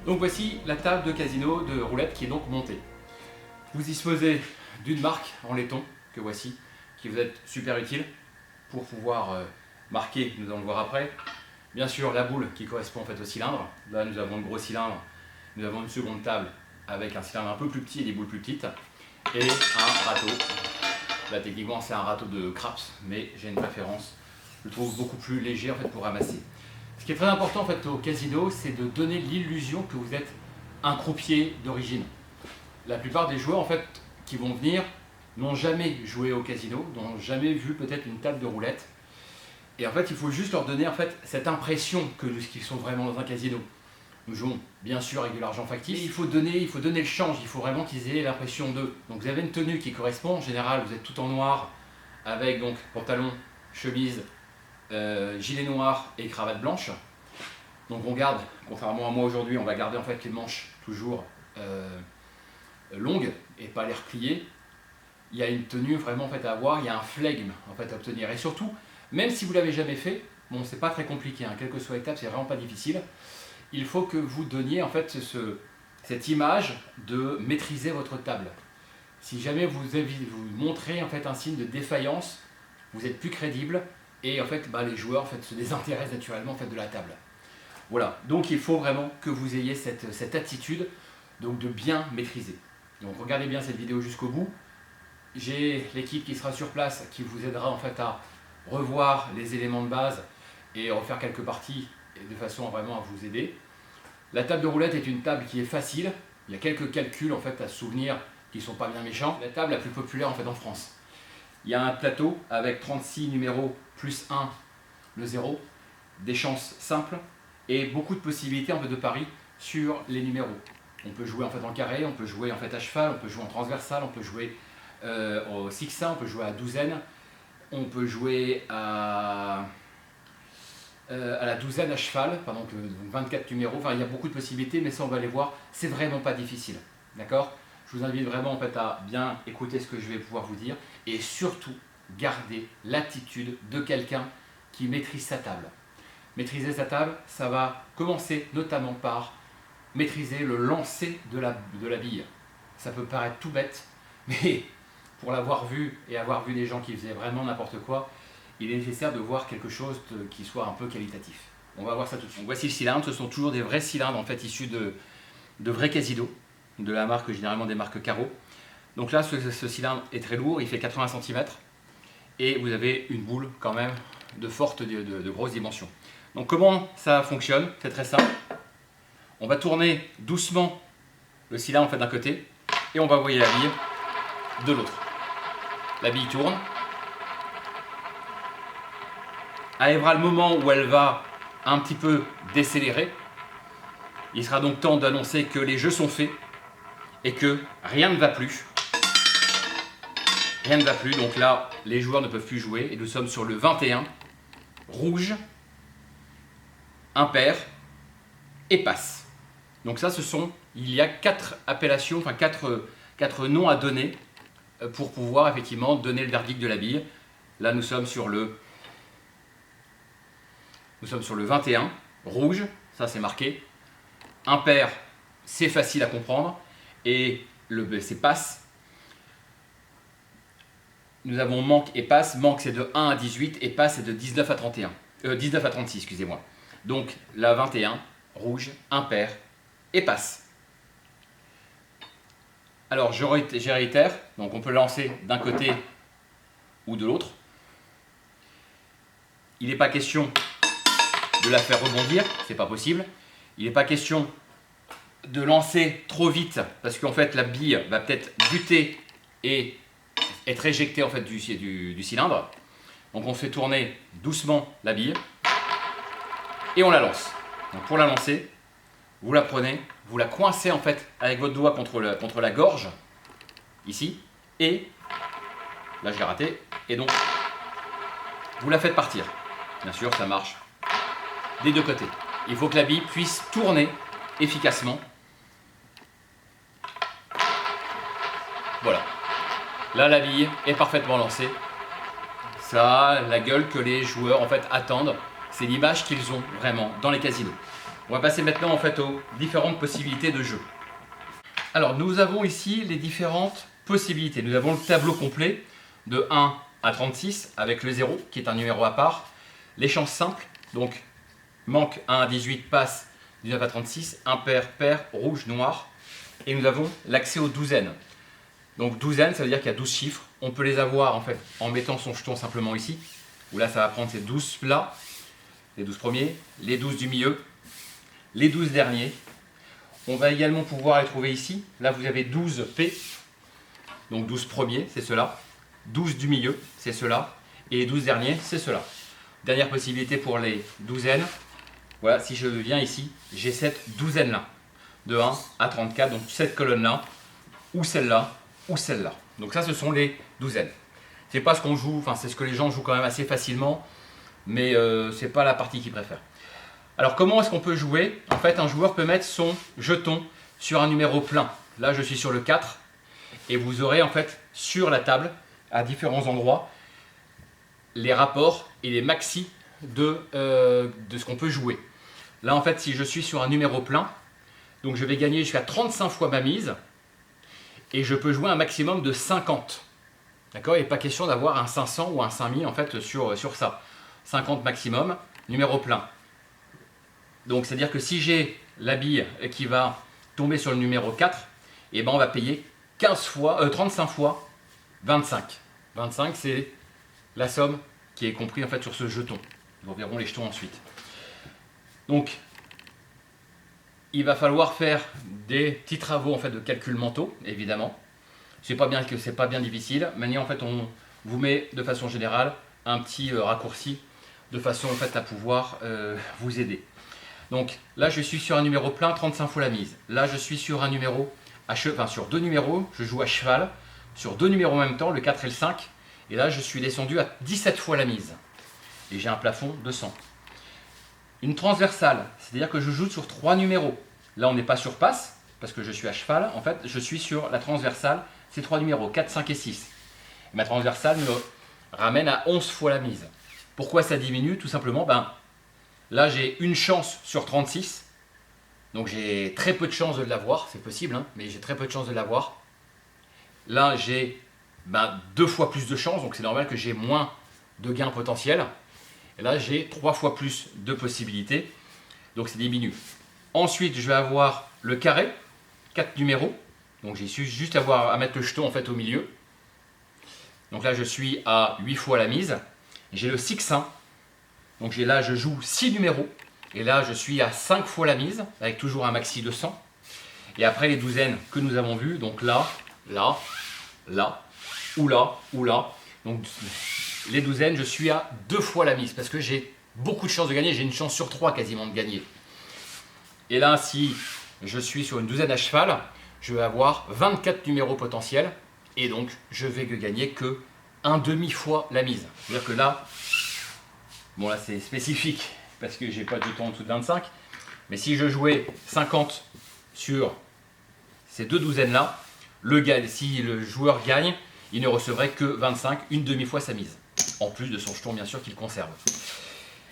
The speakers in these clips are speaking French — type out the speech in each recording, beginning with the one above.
Donc voici la table de casino de roulette qui est donc montée. Vous disposez d'une marque en laiton que voici, qui vous est super utile pour pouvoir marquer, nous allons le voir après. Bien sûr la boule qui correspond en fait au cylindre. Là nous avons le gros cylindre, nous avons une seconde table avec un cylindre un peu plus petit et des boules plus petites. Et un râteau. Là techniquement c'est un râteau de craps, mais j'ai une préférence, je le trouve beaucoup plus léger en fait pour ramasser. Ce qui est très important en fait au casino, c'est de donner l'illusion que vous êtes un croupier d'origine. La plupart des joueurs en fait qui vont venir n'ont jamais joué au casino, n'ont jamais vu peut-être une table de roulette. Et en fait il faut juste leur donner en fait cette impression qu'ils sont vraiment dans un casino. Nous jouons bien sûr avec de l'argent factice, il faut donner le change, il faut vraiment qu'ils aient l'impression d'eux. Donc vous avez une tenue qui correspond, en général vous êtes tout en noir avec donc pantalon, chemise, gilet noir et cravate blanche. Donc on garde, contrairement à moi aujourd'hui, on va garder en fait les manches toujours longues et pas l'air plié. Il y a une tenue vraiment en fait à avoir, il y a un flegme en fait à obtenir. Et surtout, même si vous l'avez jamais fait, bon c'est pas très compliqué, hein, quelle que soit l'étape, c'est vraiment pas difficile. Il faut que vous donniez en fait cette image de maîtriser votre table. Si jamais vous montrez en fait un signe de défaillance, vous êtes plus crédible et en fait les joueurs en fait se désintéressent naturellement en fait de la table. Voilà, donc il faut vraiment que vous ayez cette attitude donc de bien maîtriser. Donc regardez bien cette vidéo jusqu'au bout. J'ai l'équipe qui sera sur place qui vous aidera en fait à revoir les éléments de base et refaire quelques parties de façon vraiment à vous aider. La table de roulette est une table qui est facile, il y a quelques calculs en fait à se souvenir qui ne sont pas bien méchants. La table la plus populaire en fait en France. Il y a un plateau avec 36 numéros plus 1, le 0, des chances simples et beaucoup de possibilités en fait de paris sur les numéros. On peut jouer en fait en carré, on peut jouer en fait à cheval, on peut jouer en transversal, on peut jouer au sixin, on peut jouer à douzaine, on peut jouer à la douzaine à cheval, pendant que 24 numéros, enfin il y a beaucoup de possibilités, mais ça on va les voir, c'est vraiment pas difficile, d'accord? Je vous invite vraiment en fait à bien écouter ce que je vais pouvoir vous dire, et surtout garder l'attitude de quelqu'un qui maîtrise sa table. Maîtriser sa table, ça va commencer notamment par maîtriser le lancer de la bille. Ça peut paraître tout bête, mais pour l'avoir vu et avoir vu des gens qui faisaient vraiment n'importe quoi, il est nécessaire de voir quelque chose qui soit un peu qualitatif. On va voir ça tout de suite. Donc voici le cylindre, ce sont toujours des vrais cylindres en fait issus de vrais casinos, de la marque généralement des marques Caro. Donc là ce cylindre est très lourd, il fait 80 cm et vous avez une boule quand même de grosses dimensions. Donc comment ça fonctionne? C'est très simple. On va tourner doucement le cylindre en fait d'un côté et on va envoyer la bille de l'autre. La bille tourne. Arrivera le moment où elle va un petit peu décélérer. Il sera donc temps d'annoncer que les jeux sont faits et que rien ne va plus. Rien ne va plus, donc là les joueurs ne peuvent plus jouer et nous sommes sur le 21, rouge, impair et passe. Donc ça il y a 4 appellations, enfin 4 noms à donner pour pouvoir effectivement donner le verdict de la bille. Là nous sommes sur le 21, rouge, ça c'est marqué. Impair, c'est facile à comprendre. Et le B, c'est passe. Nous avons manque et passe. Manque c'est de 1 à 18 et passe c'est de 19 à 31. 19 à 36, excusez-moi. Donc la 21, rouge, impair et passe. Alors je réitère, donc on peut lancer d'un côté ou de l'autre. Il n'est pas question de la faire rebondir, c'est pas possible. Il n'est pas question de lancer trop vite parce qu'en fait la bille va peut-être buter et être éjectée en fait du cylindre. Donc on fait tourner doucement la bille et on la lance. Donc pour la lancer, vous la prenez, vous la coincez en fait avec votre doigt contre la gorge, ici, et là je l'ai raté, et donc vous la faites partir. Bien sûr ça marche des deux côtés. Il faut que la bille puisse tourner efficacement. Voilà. Là la bille est parfaitement lancée. Ça a la gueule que les joueurs en fait attendent. C'est l'image qu'ils ont vraiment dans les casinos. On va passer maintenant en fait aux différentes possibilités de jeu. Alors nous avons ici les différentes possibilités. Nous avons le tableau complet de 1 à 36 avec le 0 qui est un numéro à part. Les chances simples, donc manque 1 à 18, passe 19 à 36, impair, pair, rouge, noir. Et nous avons l'accès aux douzaines. Donc douzaine, ça veut dire qu'il y a 12 chiffres. On peut les avoir en fait en mettant son jeton simplement ici. Où là ça va prendre ces 12 là, les 12 premiers, les 12 du milieu, les 12 derniers. On va également pouvoir les trouver ici. Là vous avez 12 P. Donc 12 premiers, c'est cela. 12 du milieu, c'est cela. Et les 12 derniers, c'est cela. Dernière possibilité pour les douzaines. Voilà, si je viens ici, j'ai cette douzaine-là. De 1 à 34, donc cette colonne-là, ou celle-là, ou celle-là. Donc ça, ce sont les douzaines. C'est pas ce qu'on joue, enfin c'est ce que les gens jouent quand même assez facilement, mais c'est pas la partie qu'ils préfèrent. Alors comment est-ce qu'on peut jouer? En fait, un joueur peut mettre son jeton sur un numéro plein. Là, je suis sur le 4, et vous aurez en fait sur la table, à différents endroits, les rapports et les maxis de ce qu'on peut jouer. Là, en fait, si je suis sur un numéro plein, donc je vais gagner jusqu'à 35 fois ma mise, et je peux jouer un maximum de 50. D'accord? Il n'est pas question d'avoir un 500 ou un 5000 en fait sur ça. 50 maximum, numéro plein. Donc c'est-à-dire que si j'ai la bille qui va tomber sur le numéro 4, et ben on va payer 35 fois 25. 25 c'est la somme qui est comprise en fait sur ce jeton. Nous verrons les jetons ensuite. Donc il va falloir faire des petits travaux en fait de calcul mentaux, évidemment. C'est pas bien difficile. Maintenant, en fait, on vous met de façon générale un petit raccourci de façon en fait à pouvoir vous aider. Donc là, je suis sur un numéro plein, 35 fois la mise. Là, je suis sur un numéro sur deux numéros, je joue à cheval sur deux numéros en même temps, le 4 et le 5. Et là, je suis descendu à 17 fois la mise. Et j'ai un plafond de 100. Une transversale, c'est-à-dire que je joue sur trois numéros. Là, on n'est pas sur passe, parce que je suis à cheval. En fait, je suis sur la transversale, c'est trois numéros, 4, 5 et 6. Et ma transversale me ramène à 11 fois la mise. Pourquoi ça diminue? Tout simplement, là, j'ai une chance sur 36. Donc, j'ai très peu de chances de l'avoir. C'est possible, hein, mais j'ai très peu de chances de l'avoir. Là, j'ai deux fois plus de chances, donc c'est normal que j'ai moins de gains potentiels. Et là, j'ai 3 fois plus de possibilités, donc ça diminue. Ensuite, je vais avoir le carré, 4 numéros. Donc j'ai juste à mettre le jeton en fait au milieu. Donc là, je suis à 8 fois la mise. J'ai le 6-1. Donc là, je joue 6 numéros. Et là, je suis à 5 fois la mise, avec toujours un maxi de 100. Et après, les douzaines que nous avons vues, donc là, là, là, ou là, ou là. Donc les douzaines, je suis à 2 fois la mise, parce que j'ai beaucoup de chances de gagner. J'ai une chance sur 3 quasiment de gagner. Et là, si je suis sur une douzaine à cheval, je vais avoir 24 numéros potentiels. Et donc, je vais gagner que un demi fois la mise. C'est-à-dire que là, bon là c'est spécifique, parce que j'ai pas de jeton en dessous de 25. Mais si je jouais 50 sur ces deux douzaines-là, si le joueur gagne, il ne recevrait que 25, une demi-fois sa mise. En plus de son jeton, bien sûr, qu'il conserve.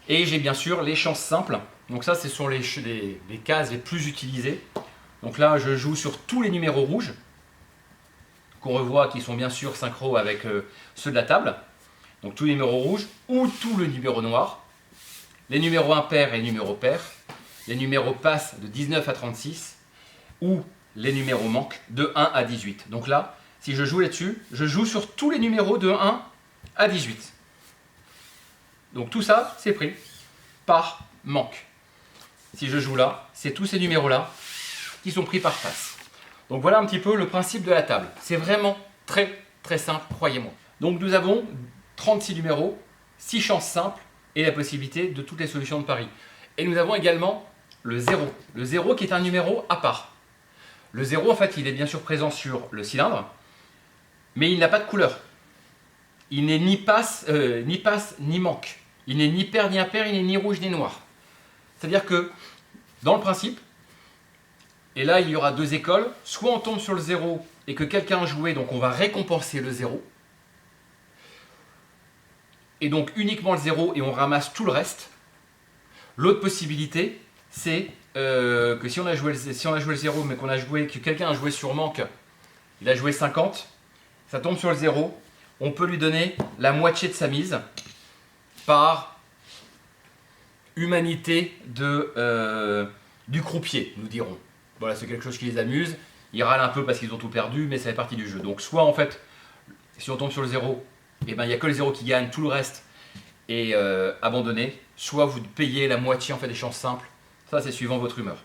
Et j'ai bien sûr les chances simples. Donc ça, ce sont les cases les plus utilisées. Donc là, je joue sur tous les numéros rouges, qu'on revoit, qui sont bien sûr synchro avec ceux de la table. Donc tous les numéros rouges, ou tout le numéro noir. Les numéros impairs et les numéros pairs. Les numéros passent de 19 à 36, ou les numéros manquent de 1 à 18. Donc là, si je joue là-dessus, je joue sur tous les numéros de 1 à 18. Donc tout ça, c'est pris par manque. Si je joue là, c'est tous ces numéros-là qui sont pris par passe. Donc voilà un petit peu le principe de la table. C'est vraiment très très simple, croyez-moi. Donc nous avons 36 numéros, 6 chances simples et la possibilité de toutes les solutions de paris. Et nous avons également le 0. Le 0 qui est un numéro à part. Le 0, en fait, il est bien sûr présent sur le cylindre, mais il n'a pas de couleur. Il n'est ni passe, ni manque. Il n'est ni pair, ni impair, il n'est ni rouge, ni noir. C'est-à-dire que, dans le principe, et là il y aura deux écoles, soit on tombe sur le 0 et que quelqu'un a joué, donc on va récompenser le 0, et donc uniquement le 0 et on ramasse tout le reste. L'autre possibilité, c'est que si on a joué le 0, mais que quelqu'un a joué sur manque, il a joué 50, ça tombe sur le 0, on peut lui donner la moitié de sa mise par humanité du croupier, nous dirons. Voilà, c'est quelque chose qui les amuse. Ils râlent un peu parce qu'ils ont tout perdu, mais ça fait partie du jeu. Donc soit en fait, si on tombe sur le 0, eh ben, il n'y a que le 0 qui gagne, tout le reste est abandonné. Soit vous payez la moitié en fait des chances simples. Ça, c'est suivant votre humeur.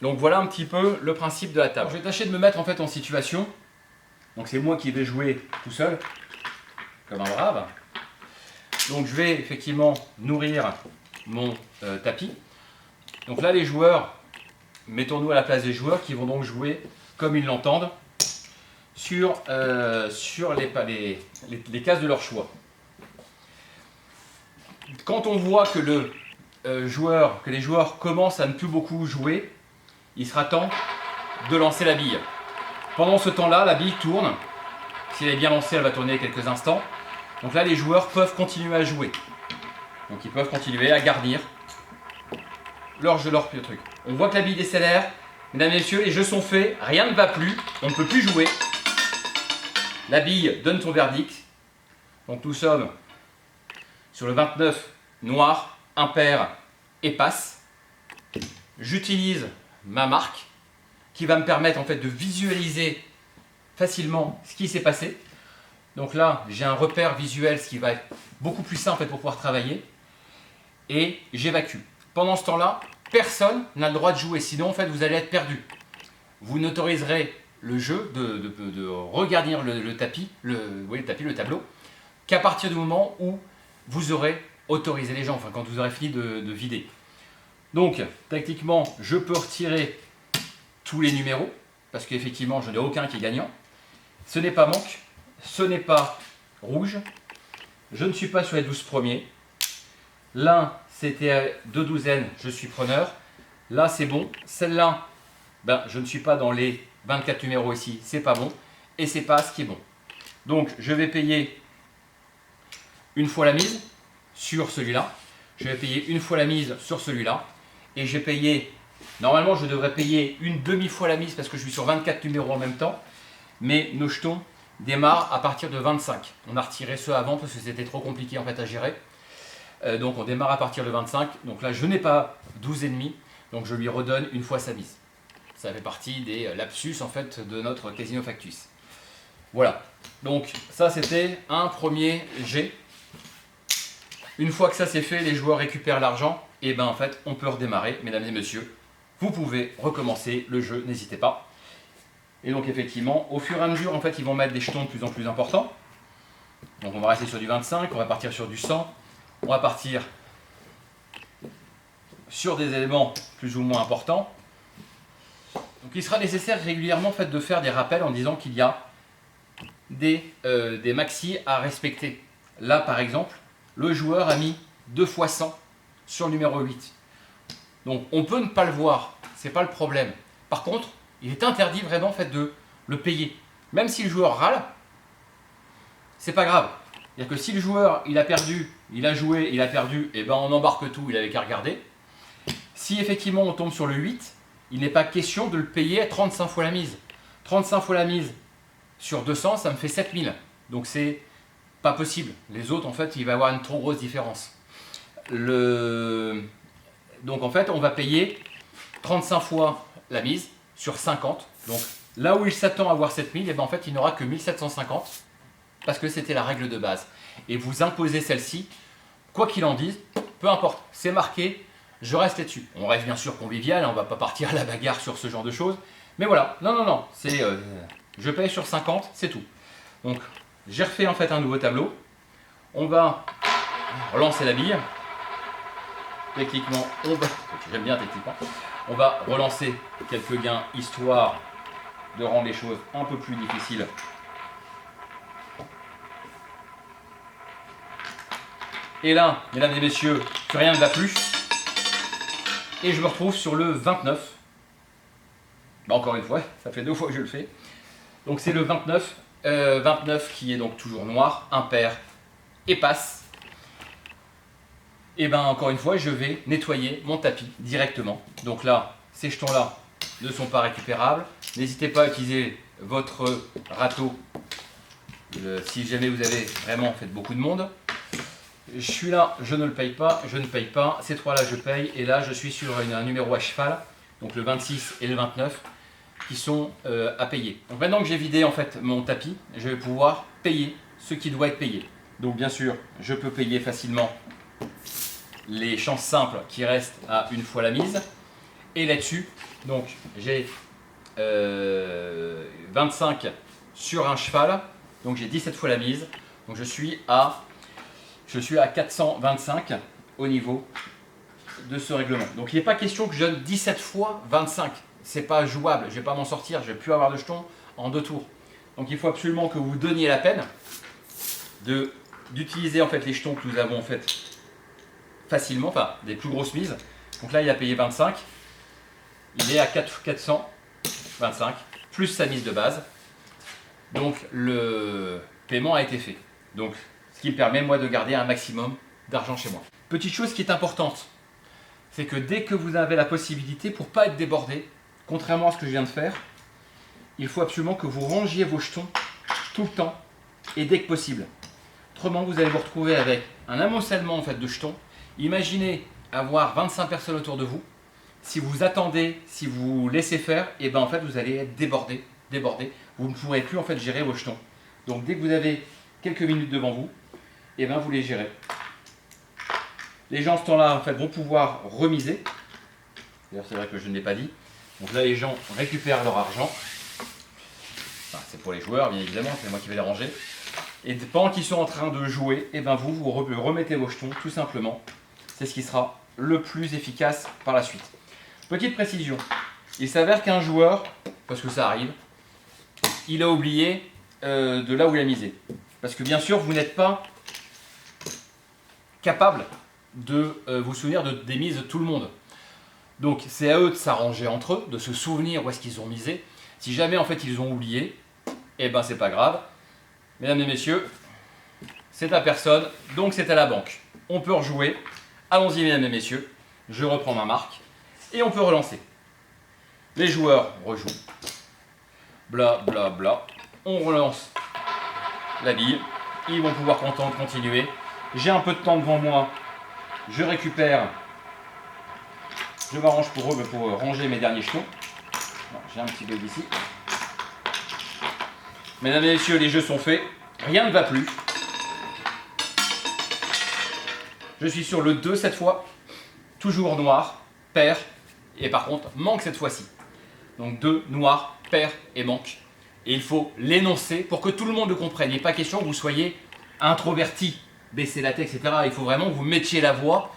Donc voilà un petit peu le principe de la table. Alors, je vais tâcher de me mettre en fait en situation. Donc c'est moi qui vais jouer tout seul, comme un brave. Donc je vais effectivement nourrir mon tapis. Donc là les joueurs, mettons-nous à la place des joueurs qui vont donc jouer comme ils l'entendent sur les cases de leur choix. Quand on voit que les joueurs commencent à ne plus beaucoup jouer, il sera temps de lancer la bille. Pendant ce temps-là, la bille tourne. Si elle est bien lancée, elle va tourner quelques instants. Donc là, les joueurs peuvent continuer à jouer. Donc ils peuvent continuer à garnir leur truc. On voit que la bille décélère. Mesdames et messieurs, les jeux sont faits, rien ne va plus, on ne peut plus jouer. La bille donne son verdict. Donc nous sommes sur le 29 noir, impair et passe. J'utilise ma marque qui va me permettre en fait de visualiser facilement ce qui s'est passé. Donc là, j'ai un repère visuel, ce qui va être beaucoup plus simple en fait, pour pouvoir travailler. Et j'évacue. Pendant ce temps-là, personne n'a le droit de jouer, sinon en fait vous allez être perdu. Vous n'autoriserez le jeu de regarder le tapis, le tableau, qu'à partir du moment où vous aurez autorisé les gens, enfin quand vous aurez fini de vider. Donc, tactiquement, je peux retirer tous les numéros, parce qu'effectivement, je n'ai aucun qui est gagnant. Ce n'est pas manque, ce n'est pas rouge. Je ne suis pas sur les 12 premiers. L'un, c'était 2 douzaines, je suis preneur. Là, c'est bon. Celle-là, ben, je ne suis pas dans les 24 numéros ici, c'est pas bon. Et c'est pas ce qui est bon. Donc, je vais payer une fois la mise sur celui-là. Je vais payer une fois la mise sur celui-là. Et j'ai payé, normalement je devrais payer une demi-fois la mise parce que je suis sur 24 numéros en même temps. Mais nos jetons démarrent à partir de 25. On a retiré ceux avant parce que c'était trop compliqué en fait à gérer. Donc on démarre à partir de 25. Donc là je n'ai pas 12,5. Donc je lui redonne une fois sa mise. Ça fait partie des lapsus en fait de notre Casino Factus. Voilà. Donc ça c'était un premier jet. Une fois que ça c'est fait, les joueurs récupèrent l'argent, et ben en fait on peut redémarrer, mesdames et messieurs. Vous pouvez recommencer le jeu, n'hésitez pas. Et donc effectivement, au fur et à mesure, en fait, ils vont mettre des jetons de plus en plus importants. Donc on va rester sur du 25, on va partir sur du 100, on va partir sur des éléments plus ou moins importants. Donc il sera nécessaire régulièrement en fait, de faire des rappels en disant qu'il y a des maxis à respecter. Là par exemple, le joueur a mis 2 fois 100 sur le numéro 8. Donc on peut ne pas le voir, c'est pas le problème. Par contre, il est interdit vraiment en fait, de le payer. Même si le joueur râle, c'est pas grave. C'est-à-dire que si le joueur il a perdu, il a joué, il a perdu, et ben on embarque tout, il avait qu'à regarder. Si effectivement on tombe sur le 8, il n'est pas question de le payer à 35 fois la mise. 35 fois la mise sur 200, ça me fait 7000. Donc c'est pas possible. Les autres, en fait, il va y avoir une trop grosse différence. Donc, en fait, on va payer 35 fois la mise sur 50. Donc, là où il s'attend à avoir 7000, et ben, en fait, il n'aura que 1750 parce que c'était la règle de base. Et vous imposez celle-ci, quoi qu'il en dise, peu importe, c'est marqué, je reste là-dessus. On reste bien sûr convivial, on ne va pas partir à la bagarre sur ce genre de choses. Mais voilà, non, c'est je paye sur 50, c'est tout. Donc, j'ai refait en fait un nouveau tableau. On va relancer la bille. Techniquement, j'aime bien techniquement. On va relancer quelques gains histoire de rendre les choses un peu plus difficiles. Et là, mesdames et messieurs, plus rien ne va plus. Et je me retrouve sur le 29. Bah, encore une fois, ça fait 2 fois que je le fais. Donc c'est le 29. 29 qui est donc toujours noir, impair et passe. et ben encore une fois, je vais nettoyer mon tapis directement. Donc là, ces jetons-là ne sont pas récupérables. N'hésitez pas à utiliser votre râteau si jamais vous avez vraiment fait beaucoup de monde. Je suis là, je ne le paye pas, je ne paye pas. Ces trois-là, je paye. Et là, je suis sur un numéro à cheval, donc le 26 et le 29, qui sont à payer. Donc maintenant que j'ai vidé en fait mon tapis, je vais pouvoir payer ce qui doit être payé. Donc bien sûr, je peux payer facilement les chances simples qui restent à une fois la mise. Et là-dessus, donc j'ai 25 sur un cheval, donc j'ai 17 fois la mise. Donc je suis à 425 au niveau de ce règlement. Donc il n'est pas question que je donne 17 fois 25. C'est pas jouable, je ne vais pas m'en sortir, je ne vais plus avoir de jetons en 2 tours. Donc il faut absolument que vous donniez la peine d'utiliser en fait les jetons que nous avons en fait facilement, enfin des plus grosses mises. Donc là il a payé 25, il est à 425 plus sa mise de base. Donc le paiement a été fait. Donc ce qui me permet moi de garder un maximum d'argent chez moi. Petite chose qui est importante, c'est que dès que vous avez la possibilité, pour ne pas être débordé, contrairement à ce que je viens de faire, il faut absolument que vous rangiez vos jetons tout le temps et dès que possible. Autrement, vous allez vous retrouver avec un amoncellement en fait, de jetons. Imaginez avoir 25 personnes autour de vous. Si vous attendez, si vous laissez faire, et ben en fait vous allez être débordé. Vous ne pourrez plus en fait gérer vos jetons. Donc dès que vous avez quelques minutes devant vous, et ben vous les gérez. Les gens, ce temps-là, en fait, vont pouvoir remiser. D'ailleurs, c'est vrai que je ne l'ai pas dit. Donc là, les gens récupèrent leur argent. Enfin, c'est pour les joueurs, bien évidemment, c'est moi qui vais les ranger. Et pendant qu'ils sont en train de jouer, et ben vous remettez vos jetons, tout simplement. C'est ce qui sera le plus efficace par la suite. Petite précision. Il s'avère qu'un joueur, parce que ça arrive, il a oublié de là où il a misé. Parce que bien sûr, vous n'êtes pas capable de vous souvenir des mises de tout le monde. Donc c'est à eux de s'arranger entre eux, de se souvenir où est-ce qu'ils ont misé. Si jamais en fait ils ont oublié, eh ben c'est pas grave. Mesdames et messieurs, c'est à personne, donc c'est à la banque. On peut rejouer. Allons-y mesdames et messieurs, je reprends ma marque et on peut relancer. Les joueurs rejouent. Bla bla bla. On relance la bille. Ils vont pouvoir continuer. J'ai un peu de temps devant moi. Je récupère, je m'arrange pour ranger mes derniers jetons. J'ai un petit bug ici. Mesdames et messieurs, les jeux sont faits. Rien ne va plus. Je suis sur le 2 cette fois. Toujours noir, pair. Et par contre, manque cette fois-ci. Donc 2, noir, pair et manque. Et il faut l'énoncer pour que tout le monde le comprenne. Il n'est pas question que vous soyez introverti, baisser la tête, etc. Il faut vraiment que vous mettiez la voix.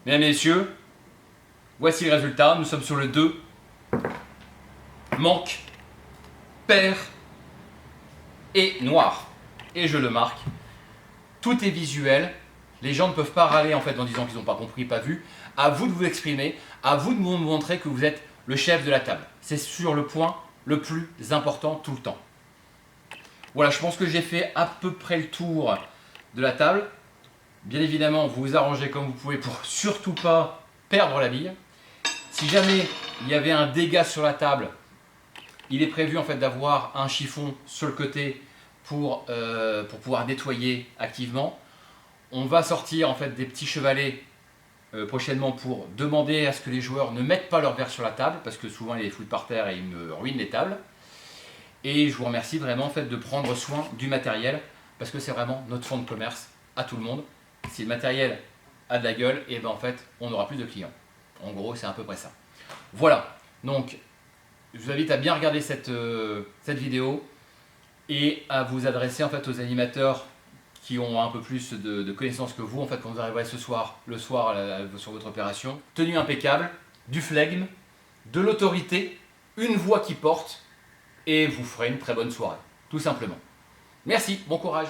Mesdames et messieurs, voici le résultat. Nous sommes sur le 2. Manque, pair et noir. Et je le marque. Tout est visuel. Les gens ne peuvent pas râler en fait en disant qu'ils n'ont pas compris, pas vu. À vous de vous exprimer. À vous de vous montrer que vous êtes le chef de la table. C'est sur le point le plus important tout le temps. Voilà, je pense que j'ai fait à peu près le tour de la table. Bien évidemment, vous vous arrangez comme vous pouvez pour surtout pas perdre la bille. Si jamais il y avait un dégât sur la table, il est prévu en fait d'avoir un chiffon sur le côté pour pouvoir nettoyer activement. On va sortir en fait des petits chevalets prochainement pour demander à ce que les joueurs ne mettent pas leur verre sur la table parce que souvent ils les foutent par terre et ils me ruinent les tables. Et je vous remercie vraiment en fait, de prendre soin du matériel parce que c'est vraiment notre fonds de commerce à tout le monde. Si le matériel a de la gueule, et ben en fait on n'aura plus de clients. En gros, c'est à peu près ça. Voilà, donc je vous invite à bien regarder cette vidéo et à vous adresser en fait aux animateurs qui ont un peu plus de connaissances que vous en fait quand vous arriverez le soir sur votre opération. Tenue impeccable, du flegme, de l'autorité, une voix qui porte et vous ferez une très bonne soirée, tout simplement. Merci, bon courage.